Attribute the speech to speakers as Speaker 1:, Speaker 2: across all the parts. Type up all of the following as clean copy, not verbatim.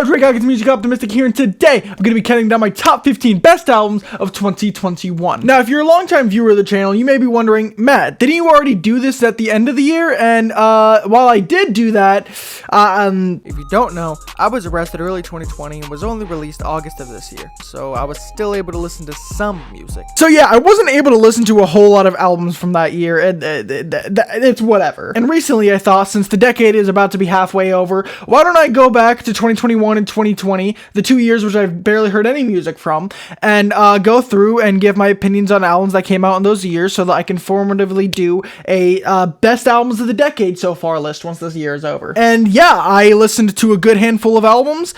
Speaker 1: Hello, Drake Hawkins, Music Optimistic here, and today I'm going to be counting down my top 15 best albums of 2021. Now, if you're a longtime viewer of the channel, you may be wondering, Matt, didn't you already do this at the end of the year? And while I did do that, if you don't know, I was arrested early 2020 and was only released August of this year, so I was still able to listen to some music. So yeah, I wasn't able to listen to a whole lot of albums from that year, and it's whatever. And recently I thought, since the decade is about to be halfway over, why don't I go back to 2021 and 2020, the 2 years which I've barely heard any music from, and go through and give my opinions on albums that came out in those years so that I can formatively do a best albums of the decade so far list once this year is over. And yeah, I listened to a good handful of albums,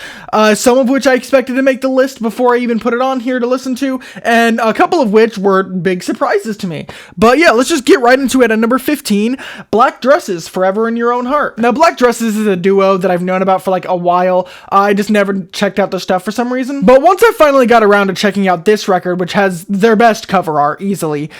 Speaker 1: some of which I expected to make the list before I even put it on here to listen to, and a couple of which were big surprises to me. But yeah, let's just get right into it. At number 15, Black Dresses, Forever in Your Own Heart. Now, Black Dresses is a duo that I've known about for like a while. I just never checked out their stuff for some reason. But once I finally got around to checking out this record, which has their best cover art easily,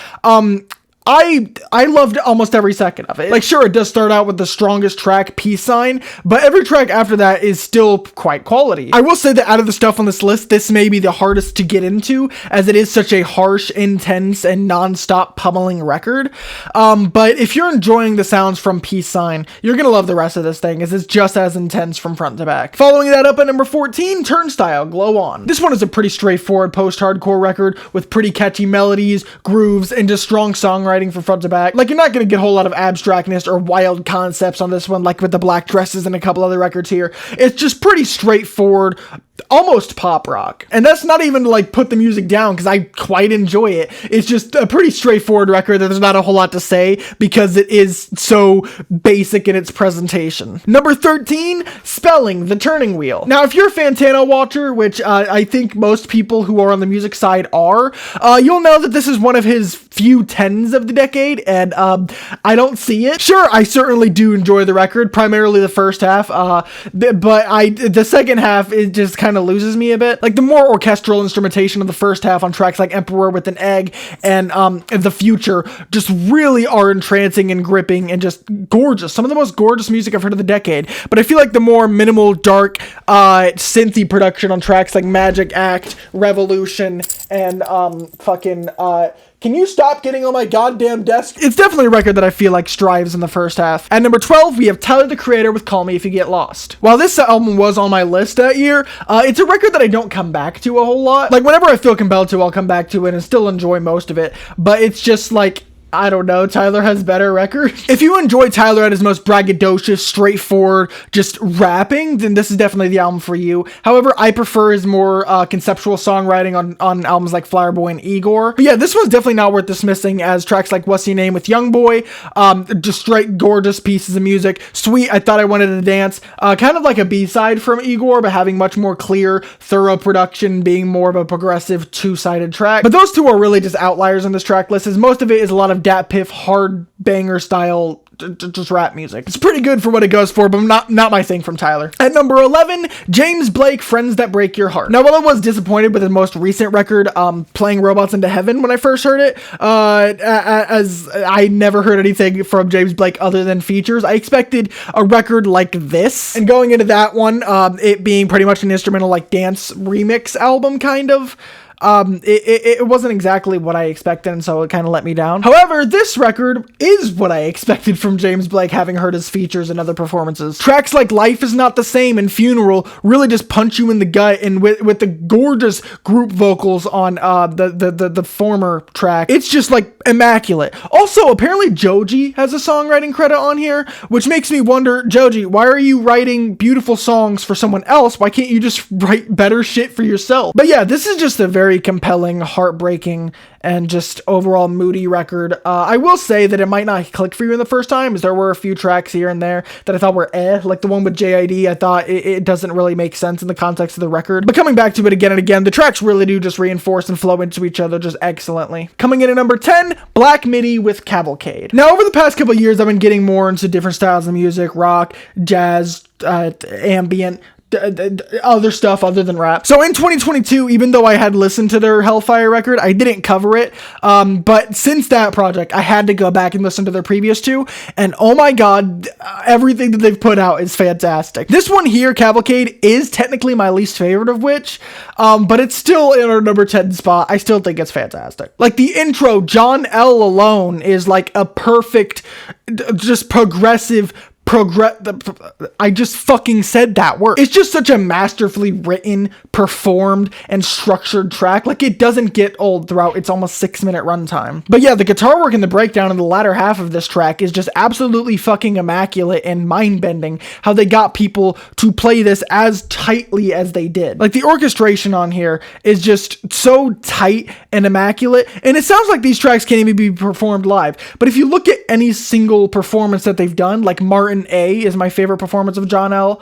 Speaker 1: I loved almost every second of it. Like, sure, it does start out with the strongest track, Peace Sign, but every track after that is still quite quality. I will say that out of the stuff on this list, this may be the hardest to get into, as it is such a harsh, intense, and non-stop pummeling record. But if you're enjoying the sounds from Peace Sign, you're gonna love the rest of this thing, as it's just as intense from front to back. Following that up at number 14, Turnstile, Glow On. This one is a pretty straightforward post-hardcore record with pretty catchy melodies, grooves, and just strong songwriting from front to back. Like, you're not gonna get a whole lot of abstractness or wild concepts on this one, like with the Black Dresses and a couple other records here. It's just pretty straightforward, almost pop rock. And that's not even to like put the music down, because I quite enjoy it. It's just a pretty straightforward record that there's not a whole lot to say because it is so basic in its presentation. Number 13, Spelling, The Turning Wheel. Now, if you're a Fantano watcher, which I think most people who are on the music side are, you'll know that this is one of his few tens of the decade, and I don't see it. Sure, I certainly do enjoy the record, primarily the first half, but the second half, it just kind of loses me a bit. Like, the more orchestral instrumentation of the first half on tracks like Emperor with an Egg and The Future just really are entrancing and gripping and just gorgeous. Some of the most gorgeous music I've heard of the decade. But I feel like the more minimal, dark, synthy production on tracks like Magic Act, Revolution, and Can You Stop Getting on My Goddamn Desk? It's definitely a record that I feel like strives in the first half. At number 12, we have Tyler, the Creator, with Call Me If You Get Lost. While this album was on my list that year, it's a record that I don't come back to a whole lot. Like, whenever I feel compelled to, I'll come back to it and still enjoy most of it. But it's just like, I don't know, Tyler has better records. If you enjoy Tyler at his most braggadocious, straightforward, just rapping, then this is definitely the album for you. However, I prefer his more conceptual songwriting on albums like Flower Boy and Igor. But yeah, this one's definitely not worth dismissing, as tracks like What's Your Name with Young Boy, just straight gorgeous pieces of music. Sweet, I Thought I Wanted to Dance, kind of like a B-side from Igor, but having much more clear, thorough production, being more of a progressive two-sided track. But those two are really just outliers on this track list, as most of it is a lot of Dat Piff hard banger style just rap music. It's pretty good for what it goes for, but not my thing from Tyler. At number 11, James Blake, Friends That Break Your Heart. Now, while I was disappointed with his most recent record, Playing Robots into Heaven, when I first heard it, as I never heard anything from James Blake other than features, I expected a record like this. And going into that one, it being pretty much an instrumental like dance remix album kind of, it wasn't exactly what I expected, and so it kind of let me down. However, this record is what I expected from James Blake, having heard his features and other performances. Tracks like Life Is Not the Same and Funeral really just punch you in the gut, and with the gorgeous group vocals on the former track, it's just like immaculate. Also, apparently Joji has a songwriting credit on here, which makes me wonder, Joji, why are you writing beautiful songs for someone else? Why can't you just write better shit for yourself? But yeah, this is just a very compelling, heartbreaking, and just overall moody record. I will say that it might not click for you in the first time, as there were a few tracks here and there that I thought were like the one with JID. I thought it doesn't really make sense in the context of the record. But coming back to it again and again, the tracks really do just reinforce and flow into each other just excellently. Coming in at number 10, Black Midi with Cavalcade. Now, over the past couple of years, I've been getting more into different styles of music: rock, jazz, ambient, other stuff other than rap. So in 2022, even though I had listened to their Hellfire record, I didn't cover it. But since that project, I had to go back and listen to their previous two. And oh my god, everything that they've put out is fantastic. This one here, Cavalcade, is technically my least favorite of which, but it's still in our number 10 spot. I still think it's fantastic. Like the intro, John L. alone is like a perfect, just progressive I just fucking said that word. It's just such a masterfully written, performed, and structured track. Like, it doesn't get old throughout its almost 6-minute runtime. But yeah, the guitar work and the breakdown in the latter half of this track is just absolutely fucking immaculate and mind-bending. How they got people to play this as tightly as they did. Like, the orchestration on here is just so tight and immaculate. And it sounds like these tracks can't even be performed live. But if you look at any single performance that they've done, like Martin A is my favorite performance of John L.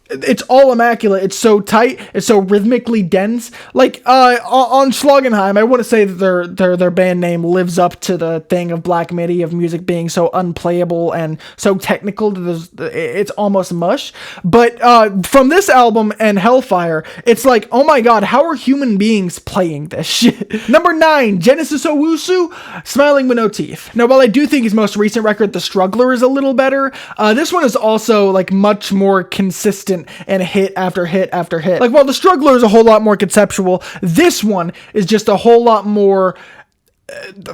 Speaker 1: It's all immaculate. It's so tight. It's so rhythmically dense. Like on Schlagenheim, I wouldn't say that their band name lives up to the thing of Black Midi, of music being so unplayable and so technical that it's almost mush. But from this album and Hellfire, it's like, oh my god, how are human beings playing this shit? Number 9, Genesis Owusu, Smiling with No Teeth. Now, while I do think his most recent record, The Struggler, is a little better, this one is also like much more consistent and hit after hit after hit. Like, while The Struggler is a whole lot more conceptual, this one is just a whole lot more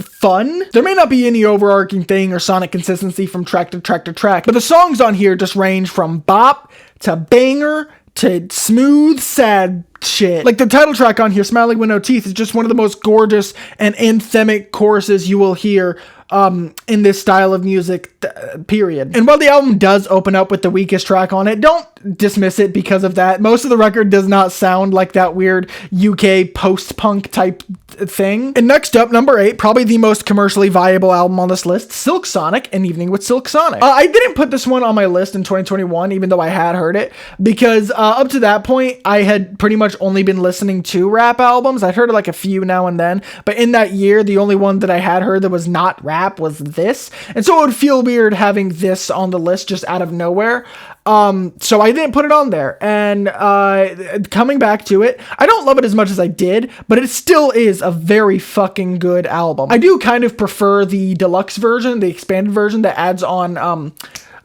Speaker 1: fun. There may not be any overarching thing or sonic consistency from track to track to track, but the songs on here just range from bop to banger to smooth, sad shit. Like the title track on here, Smiling with No Teeth, is just one of the most gorgeous and anthemic choruses you will hear in this style of music, period. And while the album does open up with the weakest track on it, don't dismiss it because of that. Most of the record does not sound like that weird UK post-punk type thing. And next up, number 8, probably the most commercially viable album on this list, Silk Sonic, An Evening with Silk Sonic. I didn't put this one on my list in 2021, even though I had heard it, because up to that point, I had pretty much only been listening to rap albums. I'd heard like a few now and then, but in that year, the only one that I had heard that was not rap was this. And so it would feel weird having this on the list just out of nowhere. So I didn't put it on there. And coming back to it, I don't love it as much as I did, but it still is a very fucking good album. I do kind of prefer the deluxe version, the expanded version that adds on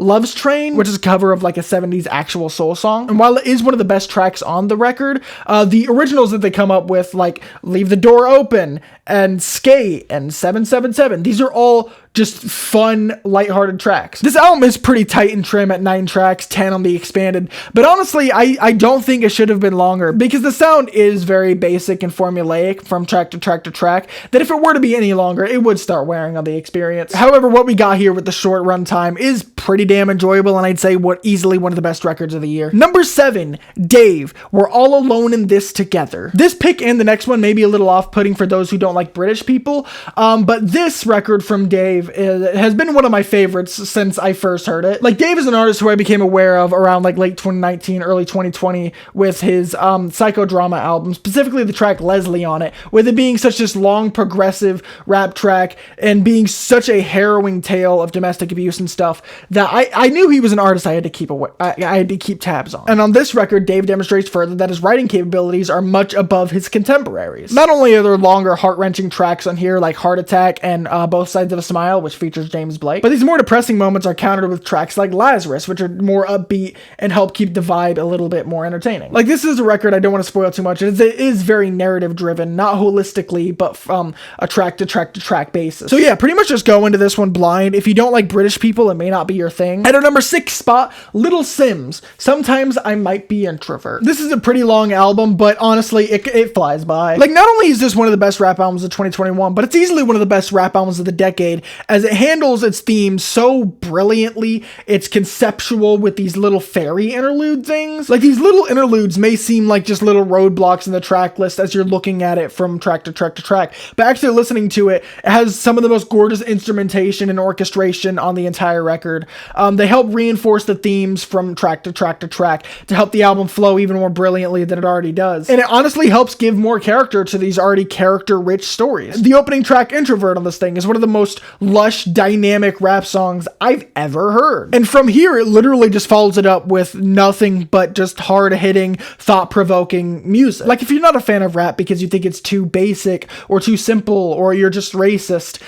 Speaker 1: Love's Train, which is a cover of like a 70s actual soul song. And while it is one of the best tracks on the record, the originals that they come up with, like Leave the Door Open and Skate and 777, these are all just fun, lighthearted tracks. This album is pretty tight and trim at 9 tracks, 10 on the expanded, but honestly, I don't think it should have been longer because the sound is very basic and formulaic from track to track to track, that if it were to be any longer, it would start wearing on the experience. However, what we got here with the short runtime is pretty damn enjoyable, and I'd say easily one of the best records of the year. Number 7, Dave, We're All Alone in This Together. This pick and the next one may be a little off-putting for those who don't like British people, but this record from Dave has been one of my favorites since I first heard it. Like, Dave is an artist who I became aware of around like late 2019, early 2020 with his psychodrama album, specifically the track Leslie on it, with it being such this long progressive rap track and being such a harrowing tale of domestic abuse and stuff that I knew he was an artist I had to keep away. I had to keep tabs on. And on this record, Dave demonstrates further that his writing capabilities are much above his contemporaries. Not only are there longer, heart-wrenching tracks on here like Heart Attack and Both Sides of a Smile, which features James Blake, but these more depressing moments are countered with tracks like Lazarus, which are more upbeat and help keep the vibe a little bit more entertaining. Like, this is a record, I don't want to spoil too much, it is very narrative driven, not holistically, but from a track to track to track basis. So yeah, pretty much just go into this one blind. If you don't like British people, it may not be your thing. At our number 6 spot, Little Simz, Sometimes I Might Be Introvert. This is a pretty long album, but honestly, it flies by. Like, not only is this one of the best rap albums of 2021, but it's easily one of the best rap albums of the decade, as it handles its themes so brilliantly. It's conceptual with these little fairy interlude things. Like, these little interludes may seem like just little roadblocks in the track list as you're looking at it from track to track to track, but actually listening to it, it has some of the most gorgeous instrumentation and orchestration on the entire record. They help reinforce the themes from track to track to track to help the album flow even more brilliantly than it already does. And it honestly helps give more character to these already character-rich stories. The opening track, Introvert, on this thing is one of the most lush, dynamic rap songs I've ever heard. And from here, it literally just follows it up with nothing but just hard-hitting, thought-provoking music. Like, if you're not a fan of rap because you think it's too basic or too simple or you're just racist,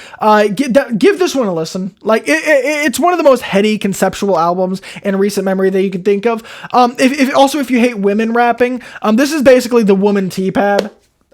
Speaker 1: give this one a listen. Like, it's one of the most heady conceptual albums in recent memory that you can think of. If you hate women rapping, this is basically the woman T-Pab.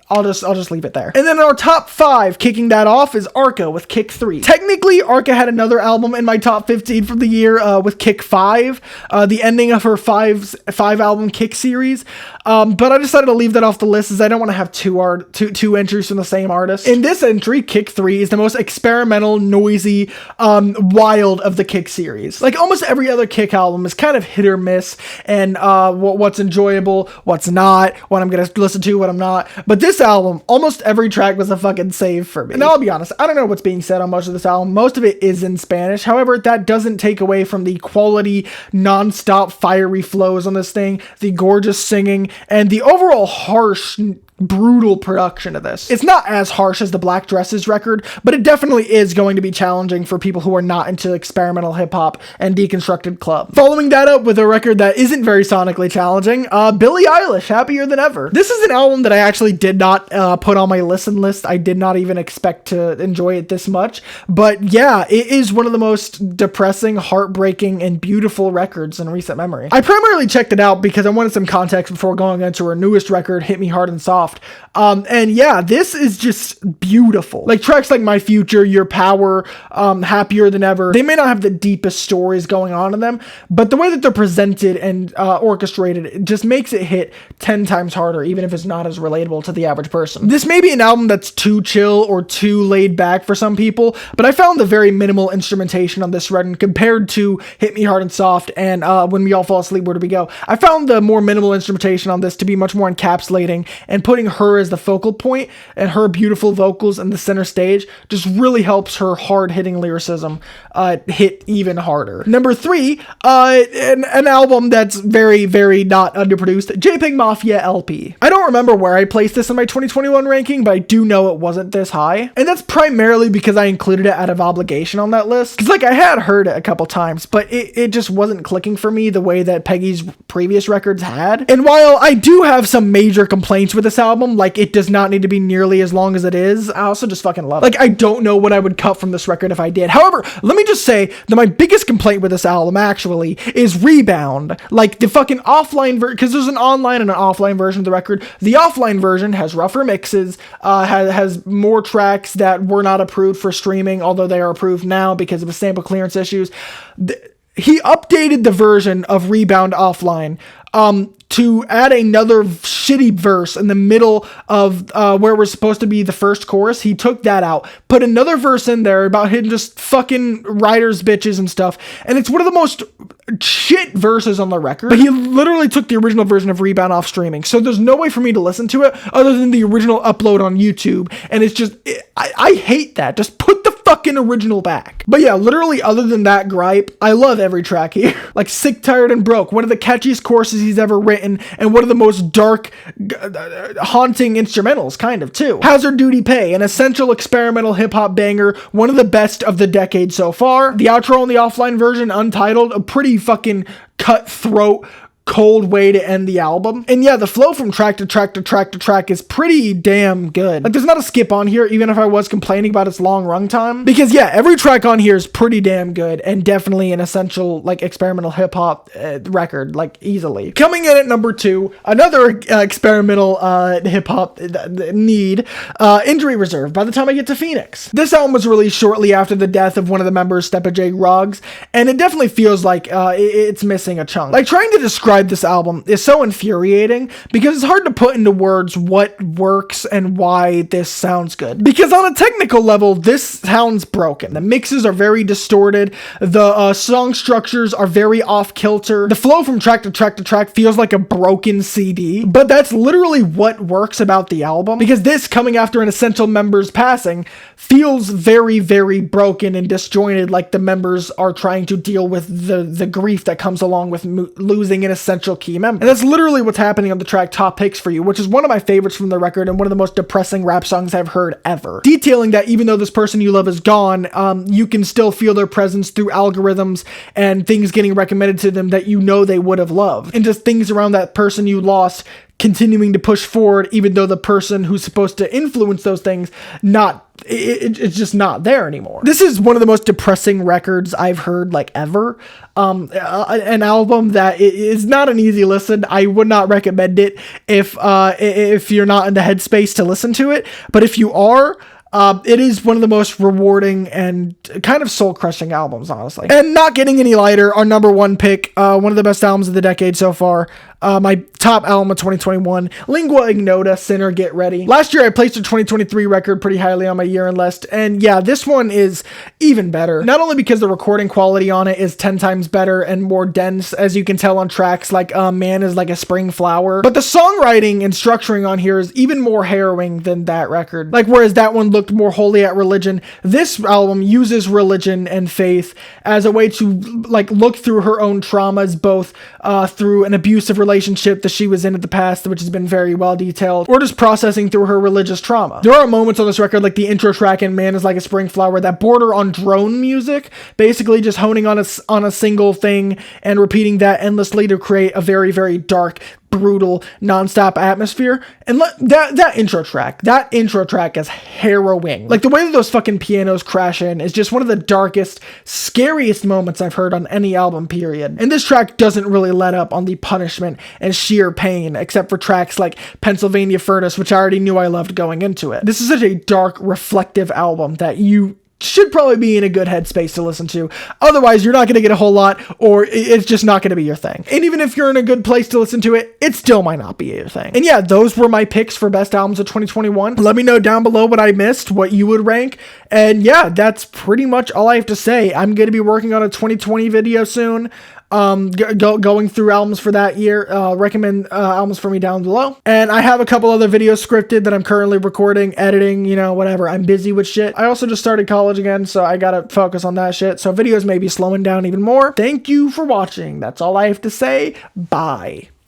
Speaker 1: I'll just leave it there. And then our top 5, kicking that off, is Arca with Kick 3. Technically, Arca had another album in my top 15 from the year with Kick 5, the ending of her 5-album Kick series. But I decided to leave that off the list as I don't want to have two entries from the same artist. In this entry, Kick 3 is the most experimental, noisy, wild of the Kick series. Like, almost every other Kick album is kind of hit or miss, and what's enjoyable, what's not, what I'm gonna listen to, what I'm not. But this album, almost every track was a fucking save for me. And I'll be honest, I don't know what's being said on most of this album. Most of it is in Spanish. However, that doesn't take away from the quality, non-stop, fiery flows on this thing, the gorgeous singing, and the overall harsh, brutal production of this. It's not as harsh as the Black Dresses record, but it definitely is going to be challenging for people who are not into experimental hip-hop and deconstructed club. Following that up with a record that isn't very sonically challenging, Billie Eilish, Happier Than Ever. This is an album that I actually did not put on my listen list. I did not even expect to enjoy it this much, but yeah, it is one of the most depressing, heartbreaking, and beautiful records in recent memory. I primarily checked it out because I wanted some context before going into her newest record, Hit Me Hard and Soft. And yeah, this is just beautiful. Like, tracks like My Future, Your Power, Happier Than Ever, they may not have the deepest stories going on in them, but the way that they're presented and orchestrated, it just makes it hit 10 times harder, even if it's not as relatable to the average person. This may be an album that's too chill or too laid back for some people, but I found the very minimal instrumentation on this record compared to Hit Me Hard and Soft and When We All Fall Asleep, Where Do We Go? I found the more minimal instrumentation on this to be much more encapsulating, and putting her as the focal point and her beautiful vocals in the center stage just really helps her hard-hitting lyricism hit even harder. Number 3, an album that's very, very not underproduced, JPEGMAFIA LP. I don't remember where I placed this in my 2021 ranking, but I do know it wasn't this high, and that's primarily because I included it out of obligation on that list, because like I had heard it a couple times, but it just wasn't clicking for me the way that Peggy's previous records had. And while I do have some major complaints with this album, like it does not need to be nearly as long as it is, I also just fucking love it. Like, I don't know what I would cut from this record if I did. However, let me just say that my biggest complaint with this album actually is Rebound. Like, the fucking offline version, because there's an online and an offline version of the record. The offline version has rougher mixes, has more tracks that were not approved for streaming, although they are approved now because of the sample clearance issues. He updated the version of Rebound offline to add another shitty verse in the middle of where we're supposed to be the first chorus. He took that out, put another verse in there about him just fucking writers, bitches, and stuff. And it's one of the most shit verses on the record. But he literally took the original version of Rebound off streaming. So there's no way for me to listen to it other than the original upload on YouTube. And it's just, I hate that. Just put the fucking original back. But yeah, literally other than that gripe, I love every track here. Like Sick, Tired, and Broke, one of the catchiest choruses he's ever written, and one of the most dark, haunting instrumentals, kind of, too. Hazard Duty Pay, an essential experimental hip-hop banger, one of the best of the decade so far. The outro on the offline version, Untitled, a pretty fucking cutthroat, cold way to end the album. And yeah, the flow from track to track to track to track is pretty damn good. Like, there's not a skip on here, even if I was complaining about its long runtime. Because yeah, every track on here is pretty damn good, and definitely an essential, like, experimental hip-hop record, like, easily. Coming in at number 2, another experimental hip-hop need, Injury Reserve, By the Time I Get to Phoenix. This album was released shortly after the death of one of the members, Steppa J. Roggs, and it definitely feels like it's missing a chunk. Like, trying to describe this album is so infuriating because it's hard to put into words what works and why this sounds good. Because on a technical level, this sounds broken. The mixes are very distorted. The song structures are very off kilter. The flow from track to track to track feels like a broken CD. But that's literally what works about the album, because this, coming after an essential member's passing, feels very, very broken and disjointed, like the members are trying to deal with the grief that comes along with losing an essential essential key member. And that's literally what's happening on the track Top Picks for You, which is one of my favorites from the record and one of the most depressing rap songs I've heard ever. Detailing that even though this person you love is gone, you can still feel their presence through algorithms and things getting recommended to them that you know they would have loved. And just things around that person you lost continuing to push forward, even though the person who's supposed to influence those things, it's just not there anymore. This is one of the most depressing records I've heard like ever. An album that is not an easy listen. I would not recommend it if you're not in the headspace to listen to it. But if you are, it is one of the most rewarding and kind of soul-crushing albums, honestly. And not getting any lighter, our number one pick, one of the best albums of the decade so far. My top album of 2021, Lingua, Ignota, Sinner, Get Ready. Last year, I placed a 2023 record pretty highly on my year-end list, and yeah, this one is even better. Not only because the recording quality on it is 10 times better and more dense, as you can tell on tracks like Man is Like a Spring Flower, but the songwriting and structuring on here is even more harrowing than that record. Like, whereas that one looked more wholly at religion, this album uses religion and faith as a way to like look through her own traumas, both through an abusive relationship that she was in the past, which has been very well detailed, or just processing through her religious trauma. There are moments on this record, like the intro track in Man is Like a Spring Flower, that border on drone music, basically just honing on a single thing and repeating that endlessly to create a very, very dark, brutal, non-stop atmosphere. And that intro track is harrowing. Like, the way that those fucking pianos crash in is just one of the darkest, scariest moments I've heard on any album, period. And this track doesn't really let up on the punishment and sheer pain, except for tracks like Pennsylvania Furnace, which I already knew I loved going into it. This is such a dark, reflective album that you should probably be in a good headspace to listen to. Otherwise, you're not going to get a whole lot, or it's just not going to be your thing. And even if you're in a good place to listen to it, it still might not be your thing. And yeah, those were my picks for best albums of 2021. Let me know down below what I missed, what you would rank. And yeah, that's pretty much all I have to say. I'm going to be working on a 2020 video soon. Going through albums for that year. Recommend albums for me down below. And I have a couple other videos scripted that I'm currently recording, editing, whatever. I'm busy with shit. I also just started college again, so I gotta focus on that shit. So videos may be slowing down even more. Thank you for watching. That's all I have to say. Bye.